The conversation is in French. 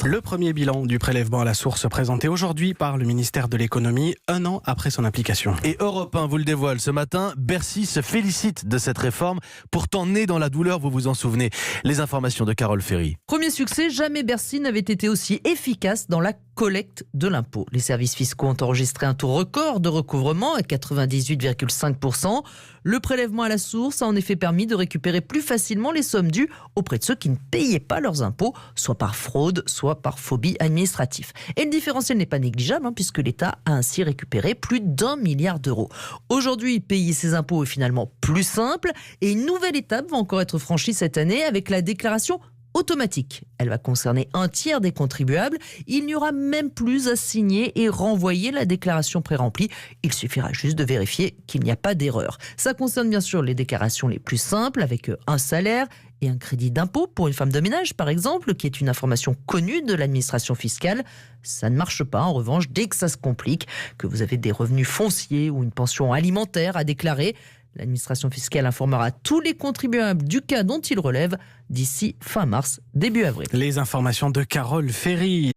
trimestre. Le premier bilan du prélèvement à la source présenté aujourd'hui par le ministère de l'économie, 1 an après son application. Et Europe 1 vous le dévoile ce matin, Bercy se félicite de cette réforme, pourtant née dans la douleur, vous vous en souvenez. Les informations de Carole Ferry. Premier succès, jamais Bercy n'avait été aussi efficace dans la collecte de l'impôt. Les services fiscaux ont enregistré un taux record de recouvrement à 98,5%. Le prélèvement à la source a en effet permis de récupérer plus facilement les sommes dues auprès de ceux qui ne payaient pas leurs impôts, soit par fraude, soit par phobie administrative. Et le différentiel n'est pas négligeable, puisque l'État a ainsi récupéré plus d'1 milliard d'euros. Aujourd'hui, payer ses impôts est finalement plus simple et une nouvelle étape va encore être franchie cette année avec la déclaration automatique. Elle va concerner un tiers des contribuables. Il n'y aura même plus à signer et renvoyer la déclaration pré-remplie. Il suffira juste de vérifier qu'il n'y a pas d'erreur. Ça concerne bien sûr les déclarations les plus simples avec un salaire et un crédit d'impôt pour une femme de ménage, par exemple, qui est une information connue de l'administration fiscale. Ça ne marche pas, en revanche, dès que ça se complique, que vous avez des revenus fonciers ou une pension alimentaire à déclarer. L'administration fiscale informera tous les contribuables du cas dont ils relèvent d'ici fin mars, début avril. Les informations de Carole Ferry.